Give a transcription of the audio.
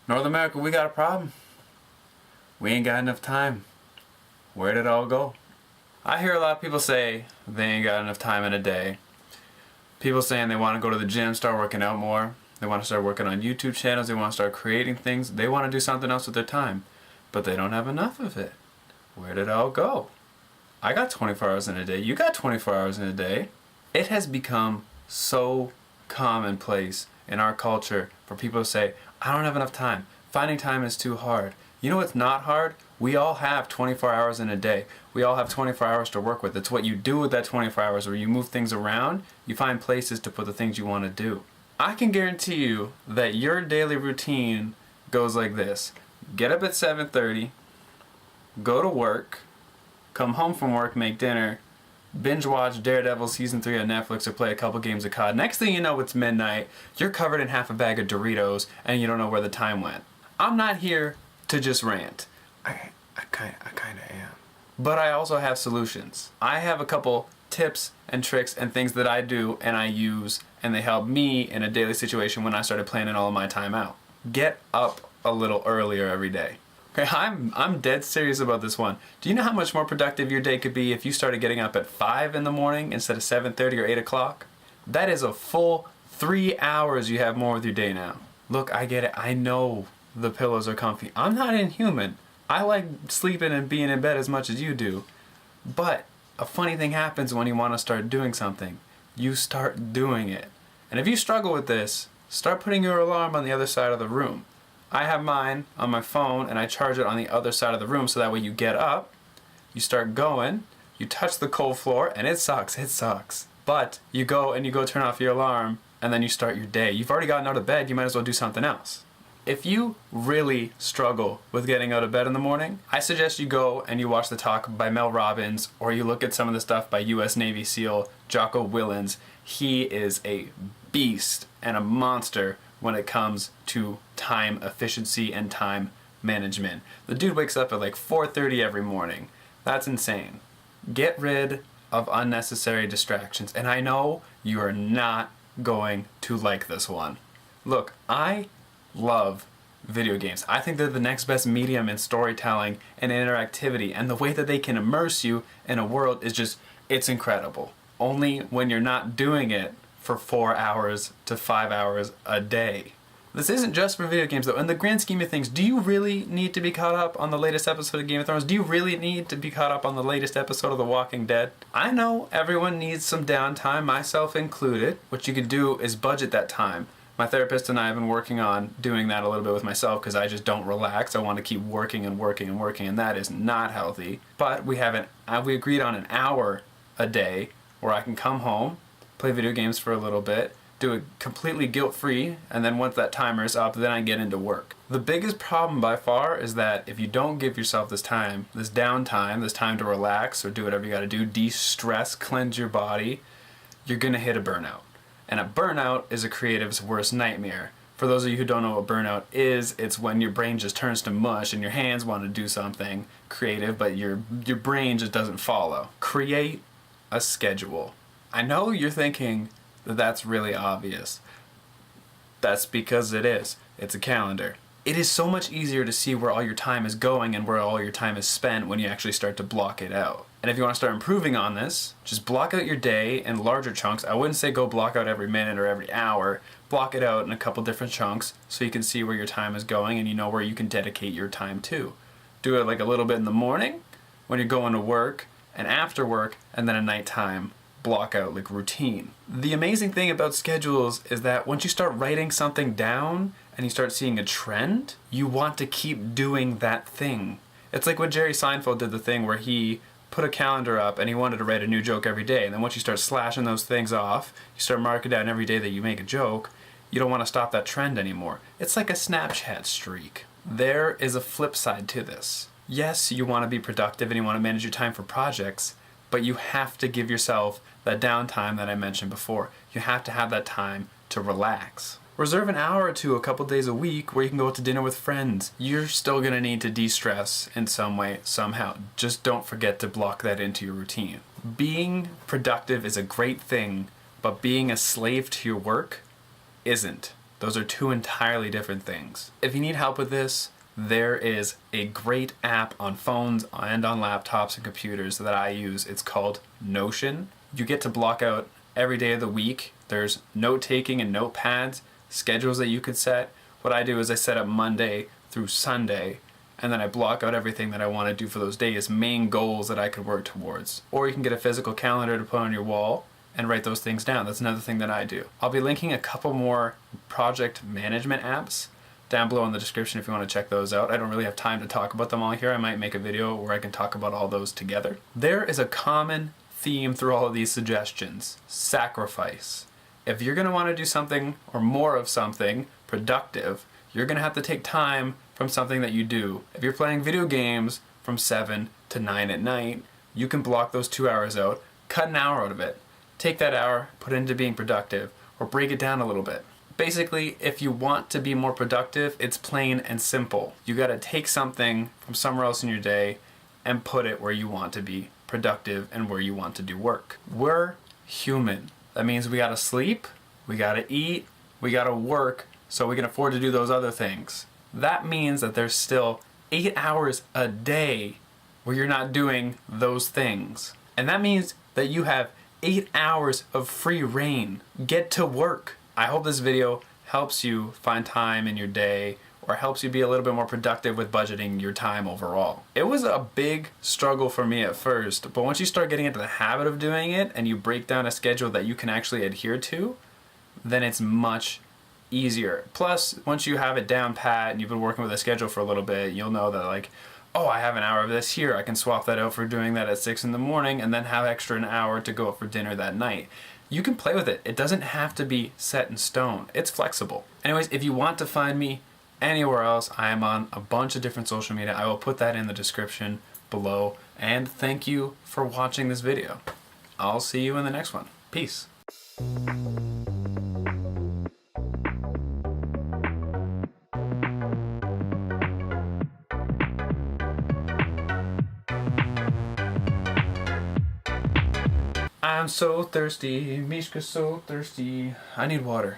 North America, we got a problem. We ain't got enough time. Where did it all go? I hear a lot of people say they ain't got enough time in a day. People saying they want to go to the gym, start working out more. They want to start working on YouTube channels. They want to start creating things. They want to do something else with their time. But they don't have enough of it. Where did it all go? I got 24 hours in a day. You got 24 hours in a day. It has become so commonplace in our culture for people to say, I don't have enough time. Finding time is too hard. You know what's not hard? We all have 24 hours in a day. We all have 24 hours to work with. It's what you do with that 24 hours where you move things around, you find places to put the things you want to do. I can guarantee you that your daily routine goes like this. Get up at 7:30, go to work, come home from work, make dinner, binge watch Daredevil Season 3 on Netflix or play a couple games of COD. Next thing you know, it's midnight, you're covered in half a bag of Doritos, and you don't know where the time went. I'm not here to just rant. I kind of am. But I also have solutions. I have a couple tips and tricks and things that I do and I use, and they help me in a daily situation when I started planning all of my time out. Get up a little earlier every day. Okay, I'm dead serious about this one. Do you know how much more productive your day could be if you started getting up at 5 in the morning instead of 7:30 or 8 o'clock? That is a full 3 hours you have more with your day now. Look, I get it. I know the pillows are comfy. I'm not inhuman. I like sleeping and being in bed as much as you do. But a funny thing happens when you want to start doing something. You start doing it. And if you struggle with this, start putting your alarm on the other side of the room. I have mine on my phone and I charge it on the other side of the room so that way you get up, you start going, you touch the cold floor, and it sucks. But you go turn off your alarm and then you start your day. You've already gotten out of bed, you might as well do something else. If you really struggle with getting out of bed in the morning, I suggest you go and you watch the talk by Mel Robbins, or you look at some of the stuff by US Navy SEAL Jocko Willink. He is a beast and a monster when it comes to time efficiency and time management. The dude wakes up at like 4:30 every morning. That's insane. Get rid of unnecessary distractions. And I know you are not going to like this one. Look, I love video games. I think they're the next best medium in storytelling and interactivity, and the way that they can immerse you in a world is just, it's incredible. Only when you're not doing it for 4 hours to 5 hours a day. This isn't just for video games though. In the grand scheme of things, do you really need to be caught up on the latest episode of Game of Thrones? Do you really need to be caught up on the latest episode of The Walking Dead? I know everyone needs some downtime, myself included. What you could do is budget that time. My therapist and I have been working on doing that a little bit with myself because I just don't relax. I want to keep working, and that is not healthy. But we agreed on an hour a day where I can come home, play video games for a little bit, do it completely guilt-free, and then once that timer is up, then I get into work. The biggest problem by far is that if you don't give yourself this time, this downtime, this time to relax or do whatever you gotta do, de-stress, cleanse your body, you're gonna hit a burnout. And a burnout is a creative's worst nightmare. For those of you who don't know what burnout is, it's when your brain just turns to mush and your hands want to do something creative, but your brain just doesn't follow. Create a schedule. I know you're thinking that that's really obvious. That's because it is. It's a calendar. It is so much easier to see where all your time is going and where all your time is spent when you actually start to block it out. And if you want to start improving on this, just block out your day in larger chunks. I wouldn't say go block out every minute or every hour. Block it out in a couple different chunks so you can see where your time is going and you know where you can dedicate your time to. Do it like a little bit in the morning when you're going to work, and after work, and then a nighttime block out like routine. The amazing thing about schedules is that once you start writing something down and you start seeing a trend, you want to keep doing that thing. It's like when Jerry Seinfeld did the thing where he put a calendar up and he wanted to write a new joke every day, and then once you start slashing those things off, you start marking down every day that you make a joke, you don't want to stop that trend anymore. It's like a Snapchat streak. There is a flip side to this. Yes, you want to be productive and you want to manage your time for projects, but you have to give yourself that downtime that I mentioned before. You have to have that time to relax. Reserve an hour or two a couple days a week where you can go out to dinner with friends. You're still going to need to de-stress in some way, somehow. Just don't forget to block that into your routine. Being productive is a great thing, but being a slave to your work isn't. Those are two entirely different things. If you need help with this, there is a great app on phones and on laptops and computers that I use. It's called Notion. You get to block out every day of the week. There's note-taking and notepads, schedules that you could set. What I do is I set up Monday through Sunday, and then I block out everything that I want to do for those days, main goals that I could work towards. Or you can get a physical calendar to put on your wall and write those things down. That's another thing that I do. I'll be linking a couple more project management apps down below in the description if you want to check those out. I don't really have time to talk about them all here. I might make a video where I can talk about all those together. There is a common theme through all of these suggestions: sacrifice. If you're going to want to do something or more of something productive, you're going to have to take time from something that you do. If you're playing video games from 7 to 9 at night, you can block those 2 hours out, cut an hour out of it. Take that hour, put it into being productive, or break it down a little bit. Basically, if you want to be more productive, it's plain and simple. You gotta take something from somewhere else in your day and put it where you want to be productive and where you want to do work. We're human. That means we gotta sleep, we gotta eat, we gotta work so we can afford to do those other things. That means that there's still 8 hours a day where you're not doing those things. And that means that you have 8 hours of free reign. Get to work. I hope this video helps you find time in your day or helps you be a little bit more productive with budgeting your time overall. It was a big struggle for me at first, but once you start getting into the habit of doing it and you break down a schedule that you can actually adhere to, then it's much easier. Plus, once you have it down pat and you've been working with a schedule for a little bit, you'll know that like, oh, I have an hour of this here. I can swap that out for doing that at 6 in the morning and then have extra an hour to go out for dinner that night. You can play with it. It doesn't have to be set in stone. It's flexible. Anyways, if you want to find me anywhere else, I am on a bunch of different social media. I will put that in the description below. And thank you for watching this video. I'll see you in the next one. Peace. I'm so thirsty, Mishka's so thirsty. I need water.